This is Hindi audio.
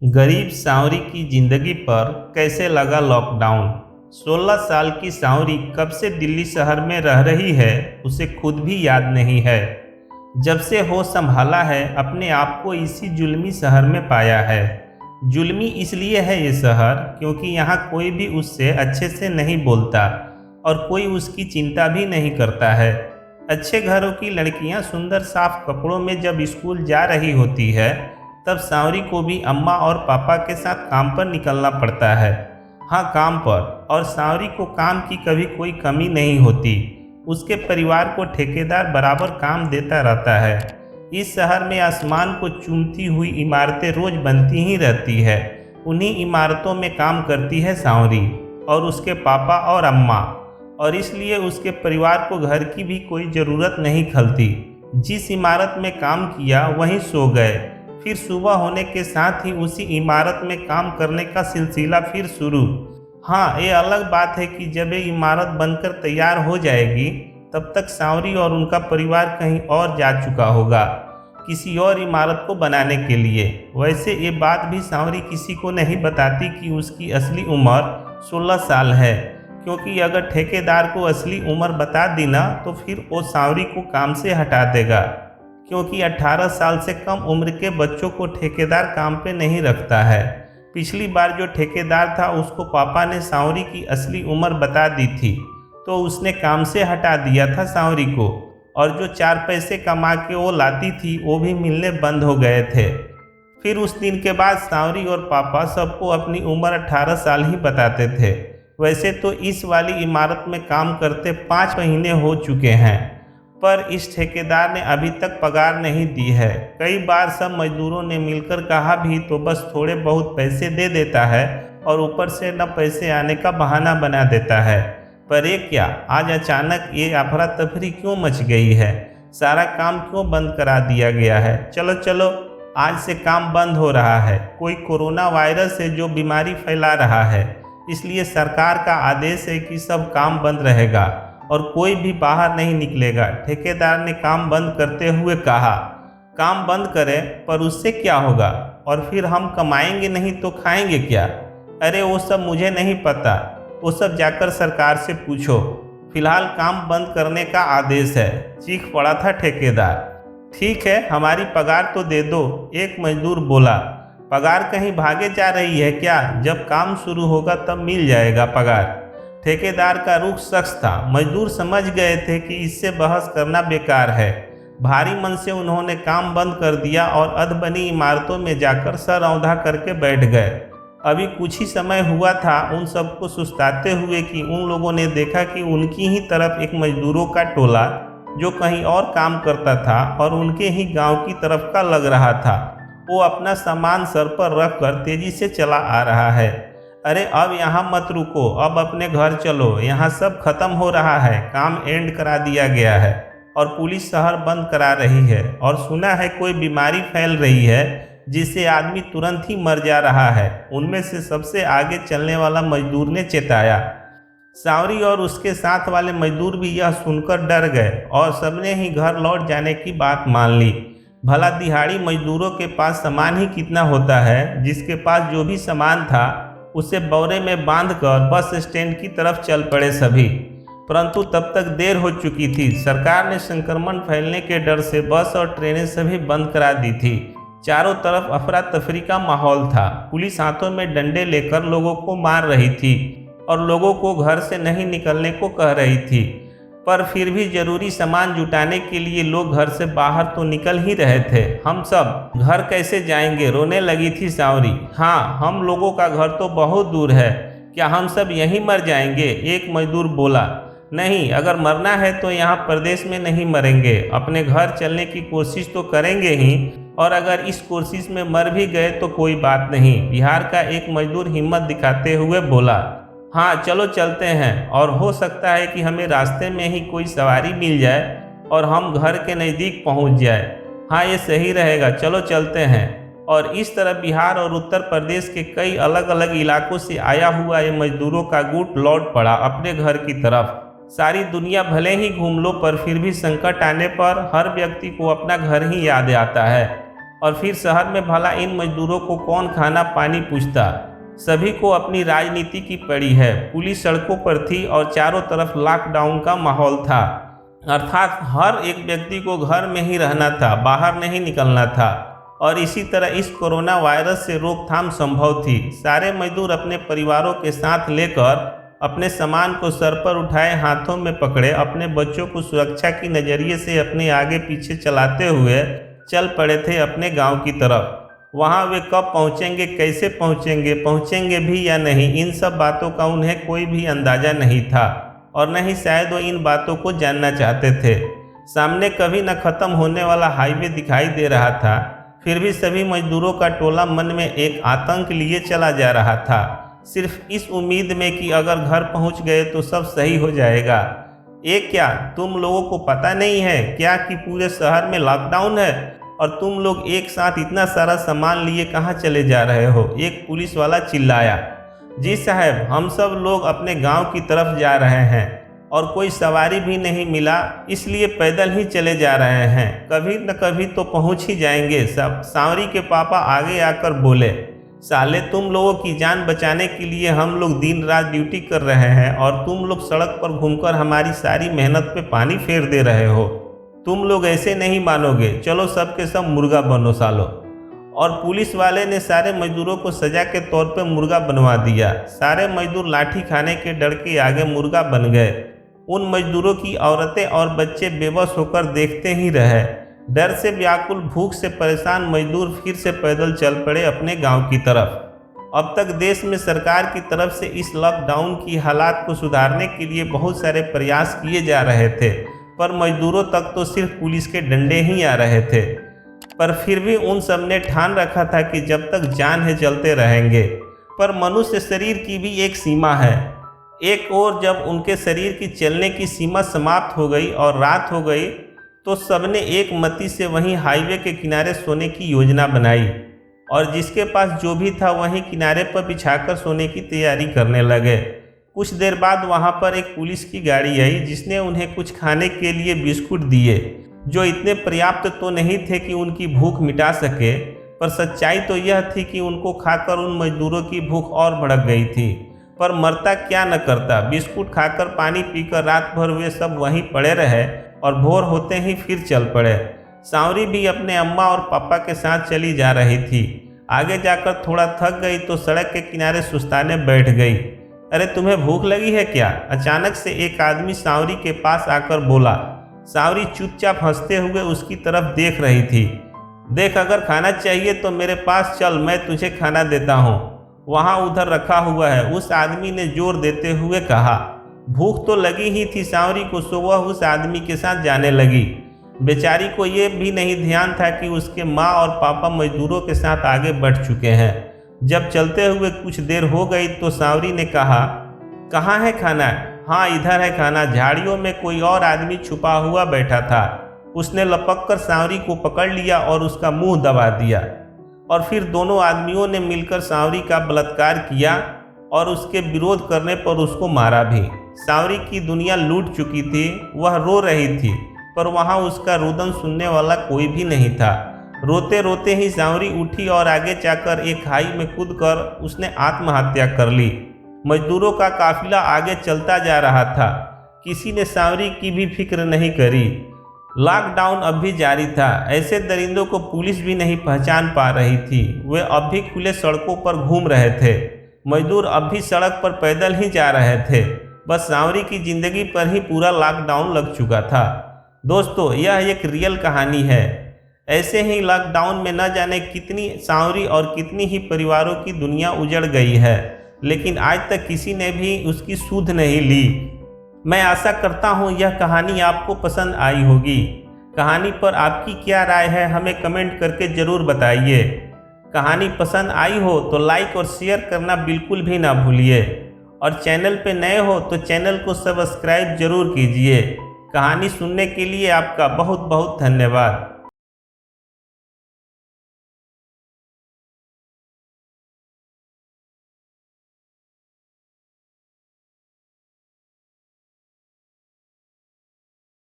गरीब सांवरी की जिंदगी पर कैसे लगा लॉकडाउन। 16 साल की सांवरी कब से दिल्ली शहर में रह रही है उसे खुद भी याद नहीं है। जब से होश संभाला है अपने आप को इसी जुल्मी शहर में पाया है। जुल्मी इसलिए है ये शहर क्योंकि यहाँ कोई भी उससे अच्छे से नहीं बोलता और कोई उसकी चिंता भी नहीं करता है। अच्छे घरों की लड़कियाँ सुंदर साफ कपड़ों में जब स्कूल जा रही होती है तब सांवरी को भी अम्मा और पापा के साथ काम पर निकलना पड़ता है। हाँ, काम पर। और सांवरी को काम की कभी कोई कमी नहीं होती। उसके परिवार को ठेकेदार बराबर काम देता रहता है। इस शहर में आसमान को चूमती हुई इमारतें रोज बनती ही रहती है। उन्हीं इमारतों में काम करती है सांवरी और उसके पापा और अम्मा, और इसलिए उसके परिवार को घर की भी कोई ज़रूरत नहीं खलती। जिस इमारत में काम किया वहीं सो गए। फिर सुबह होने के साथ ही उसी इमारत में काम करने का सिलसिला फिर शुरू। हाँ, ये अलग बात है कि जब ये इमारत बनकर तैयार हो जाएगी तब तक सांवरी और उनका परिवार कहीं और जा चुका होगा, किसी और इमारत को बनाने के लिए। वैसे ये बात भी सांवरी किसी को नहीं बताती कि उसकी असली उम्र 16 साल है, क्योंकि अगर ठेकेदार को असली उम्र बता दी ना तो फिर वो सांवरी को काम से हटा देगा, क्योंकि 18 साल से कम उम्र के बच्चों को ठेकेदार काम पे नहीं रखता है। पिछली बार जो ठेकेदार था उसको पापा ने सांवरी की असली उम्र बता दी थी तो उसने काम से हटा दिया था सांवरी को, और जो 4 पैसे कमा के वो लाती थी वो भी मिलने बंद हो गए थे। फिर उस दिन के बाद सांवरी और पापा सबको अपनी उम्र 18 साल ही बताते थे। वैसे तो इस वाली इमारत में काम करते 5 महीने हो चुके हैं, पर इस ठेकेदार ने अभी तक पगार नहीं दी है। कई बार सब मजदूरों ने मिलकर कहा भी तो बस थोड़े बहुत पैसे दे देता है और ऊपर से न पैसे आने का बहाना बना देता है। पर ये क्या, आज अचानक ये अफरा तफरी क्यों मच गई है? सारा काम क्यों बंद करा दिया गया है? चलो चलो, आज से काम बंद हो रहा है। कोई कोरोना वायरस है जो बीमारी फैला रहा है, इसलिए सरकार का आदेश है कि सब काम बंद रहेगा और कोई भी बाहर नहीं निकलेगा। ठेकेदार ने काम बंद करते हुए कहा। काम बंद करें, पर उससे क्या होगा? और फिर हम कमाएंगे नहीं तो खाएंगे क्या? अरे वो सब मुझे नहीं पता, वो सब जाकर सरकार से पूछो। फिलहाल काम बंद करने का आदेश है, चीख पड़ा था ठेकेदार। ठीक है, हमारी पगार तो दे दो, एक मजदूर बोला। पगार कहीं भागे जा रही है क्या? जब काम शुरू होगा तब मिल जाएगा पगार। ठेकेदार का रुख सख्त था। मजदूर समझ गए थे कि इससे बहस करना बेकार है। भारी मन से उन्होंने काम बंद कर दिया और अधबनी इमारतों में जाकर सर औंधा करके बैठ गए। अभी कुछ ही समय हुआ था उन सबको सुस्ताते हुए कि उन लोगों ने देखा कि उनकी ही तरफ एक मजदूरों का टोला जो कहीं और काम करता था और उनके ही गांव की तरफ का लग रहा था, वो अपना सामान सर पर रख कर तेजी से चला आ रहा है। अरे अब यहाँ मत रुको, अब अपने घर चलो, यहाँ सब खत्म हो रहा है, काम एंड करा दिया गया है और पुलिस शहर बंद करा रही है, और सुना है कोई बीमारी फैल रही है जिससे आदमी तुरंत ही मर जा रहा है। उनमें से सबसे आगे चलने वाला मजदूर ने चेताया। सांवरी और उसके साथ वाले मजदूर भी यह सुनकर डर गए और सबने ही घर लौट जाने की बात मान ली। भला दिहाड़ी मजदूरों के पास सामान ही कितना होता है। जिसके पास जो भी सामान था उसे बोरे में बांधकर बस स्टैंड की तरफ चल पड़े सभी। परंतु तब तक देर हो चुकी थी। सरकार ने संक्रमण फैलने के डर से बस और ट्रेनें सभी बंद करा दी थी। चारों तरफ अफरा तफरी का माहौल था। पुलिस हाथों में डंडे लेकर लोगों को मार रही थी और लोगों को घर से नहीं निकलने को कह रही थी। पर फिर भी जरूरी सामान जुटाने के लिए लोग घर से बाहर तो निकल ही रहे थे। हम सब घर कैसे जाएंगे, रोने लगी थी सांवरी। हाँ, हम लोगों का घर तो बहुत दूर है, क्या हम सब यहीं मर जाएंगे? एक मजदूर बोला। नहीं, अगर मरना है तो यहाँ प्रदेश में नहीं मरेंगे, अपने घर चलने की कोशिश तो करेंगे ही, और अगर इस कोशिश में मर भी गए तो कोई बात नहीं, बिहार का एक मजदूर हिम्मत दिखाते हुए बोला। हाँ, चलो चलते हैं, और हो सकता है कि हमें रास्ते में ही कोई सवारी मिल जाए और हम घर के नज़दीक पहुंच जाए। हाँ, ये सही रहेगा, चलो चलते हैं। और इस तरह बिहार और उत्तर प्रदेश के कई अलग अलग इलाकों से आया हुआ ये मजदूरों का गुट लौट पड़ा अपने घर की तरफ। सारी दुनिया भले ही घूम लो, पर फिर भी संकट आने पर हर व्यक्ति को अपना घर ही याद आता है। और फिर शहर में भला इन मजदूरों को कौन खाना पानी पूछता। सभी को अपनी राजनीति की पड़ी है। पुलिस सड़कों पर थी और चारों तरफ लॉकडाउन का माहौल था, अर्थात हर एक व्यक्ति को घर में ही रहना था, बाहर नहीं निकलना था। और इसी तरह इस कोरोना वायरस से रोकथाम संभव थी। सारे मजदूर अपने परिवारों के साथ लेकर अपने सामान को सर पर उठाए, हाथों में पकड़े, अपने बच्चों को सुरक्षा की नज़रिए से अपने आगे पीछे चलाते हुए चल पड़े थे अपने गांव की तरफ। वहां वे कब पहुंचेंगे, कैसे पहुंचेंगे, पहुंचेंगे भी या नहीं, इन सब बातों का उन्हें कोई भी अंदाज़ा नहीं था और न ही शायद वो इन बातों को जानना चाहते थे। सामने कभी न ख़त्म होने वाला हाईवे दिखाई दे रहा था, फिर भी सभी मजदूरों का टोला मन में एक आतंक लिए चला जा रहा था, सिर्फ इस उम्मीद में कि अगर घर पहुंच गए तो सब सही हो जाएगा। ये क्या तुम लोगों को पता नहीं है क्या कि पूरे शहर में लॉकडाउन है और तुम लोग एक साथ इतना सारा सामान लिए कहाँ चले जा रहे हो? एक पुलिस वाला चिल्लाया। जी साहब, हम सब लोग अपने गांव की तरफ जा रहे हैं और कोई सवारी भी नहीं मिला, इसलिए पैदल ही चले जा रहे हैं। कभी न कभी तो पहुंच ही जाएंगे सब। सांवरी के पापा आगे आकर बोले, साले तुम लोगों की जान बचाने के लिए हम लोग दिन रात ड्यूटी कर रहे हैं और तुम लोग सड़क पर घूमकर हमारी सारी मेहनत पे पानी फेर दे रहे हो। तुम लोग ऐसे नहीं मानोगे, चलो सब के सब मुर्गा बनो सालो। और पुलिस वाले ने सारे मजदूरों को सजा के तौर पे मुर्गा बनवा दिया। सारे मजदूर लाठी खाने के डर के आगे मुर्गा बन गए। उन मजदूरों की औरतें और बच्चे बेबस होकर देखते ही रहे। डर से व्याकुल, भूख से परेशान मजदूर फिर से पैदल चल पड़े अपने गांव की तरफ। अब तक देश में सरकार की तरफ से इस लॉकडाउन की हालात को सुधारने के लिए बहुत सारे प्रयास किए जा रहे थे, पर मजदूरों तक तो सिर्फ पुलिस के डंडे ही आ रहे थे। पर फिर भी उन सब ने ठान रखा था कि जब तक जान है चलते रहेंगे। पर मनुष्य शरीर की भी एक सीमा है। एक और जब उनके शरीर की चलने की सीमा समाप्त हो गई और रात हो गई तो सबने एक मति से वहीं हाईवे के किनारे सोने की योजना बनाई और जिसके पास जो भी था वहीं किनारे पर बिछाकर सोने की तैयारी करने लगे। कुछ देर बाद वहां पर एक पुलिस की गाड़ी आई जिसने उन्हें कुछ खाने के लिए बिस्कुट दिए, जो इतने पर्याप्त तो नहीं थे कि उनकी भूख मिटा सके, पर सच्चाई तो यह थी कि उनको खाकर उन मजदूरों की भूख और भड़क गई थी। पर मरता क्या न करता, बिस्कुट खाकर पानी पीकर रात भर वे सब वहीं पड़े रहे और भोर होते ही फिर चल पड़े। सांवरी भी अपने अम्मा और पापा के साथ चली जा रही थी। आगे जाकर थोड़ा थक गई तो सड़क के किनारे सुस्ताने बैठ गई। अरे तुम्हें भूख लगी है क्या? अचानक से एक आदमी सांवरी के पास आकर बोला। सांवरी चुपचाप हंसते हुए उसकी तरफ देख रही थी। देख, अगर खाना चाहिए तो मेरे पास चल, मैं तुझे खाना देता हूँ, वहाँ उधर रखा हुआ है, उस आदमी ने जोर देते हुए कहा। भूख तो लगी ही थी सांवरी को, सो वह उस आदमी के साथ जाने लगी। बेचारी को ये भी नहीं ध्यान था कि उसके माँ और पापा मजदूरों के साथ आगे बढ़ चुके हैं। जब चलते हुए कुछ देर हो गई तो सांवरी ने कहा, कहाँ है खाना? हाँ, इधर है खाना। झाड़ियों में कोई और आदमी छुपा हुआ बैठा था। उसने लपक कर सांवरी को पकड़ लिया और उसका मुंह दबा दिया और फिर दोनों आदमियों ने मिलकर सांवरी का बलात्कार किया और उसके विरोध करने पर उसको मारा भी। सांवरी की दुनिया लूट चुकी थी, वह रो रही थी, पर वहाँ उसका रुदन सुनने वाला कोई भी नहीं था। रोते रोते ही सांवरी उठी और आगे जाकर एक खाई में कूदकर उसने आत्महत्या कर ली। मजदूरों का काफिला आगे चलता जा रहा था, किसी ने सांवरी की भी फिक्र नहीं करी। लॉकडाउन अब भी जारी था। ऐसे दरिंदों को पुलिस भी नहीं पहचान पा रही थी। वे अब भी खुले सड़कों पर घूम रहे थे। मजदूर अब भी सड़क पर पैदल ही जा रहे थे। बस सांवरी की जिंदगी पर ही पूरा लॉकडाउन लग चुका था। दोस्तों, यह एक रियल कहानी है। ऐसे ही लॉकडाउन में न जाने कितनी सांवरी और कितनी ही परिवारों की दुनिया उजड़ गई है, लेकिन आज तक किसी ने भी उसकी सुध नहीं ली। मैं आशा करता हूँ यह कहानी आपको पसंद आई होगी। कहानी पर आपकी क्या राय है हमें कमेंट करके ज़रूर बताइए। कहानी पसंद आई हो तो लाइक और शेयर करना बिल्कुल भी ना भूलिए और चैनल पे नए हो तो चैनल को सब्सक्राइब जरूर कीजिए। कहानी सुनने के लिए आपका बहुत बहुत धन्यवाद।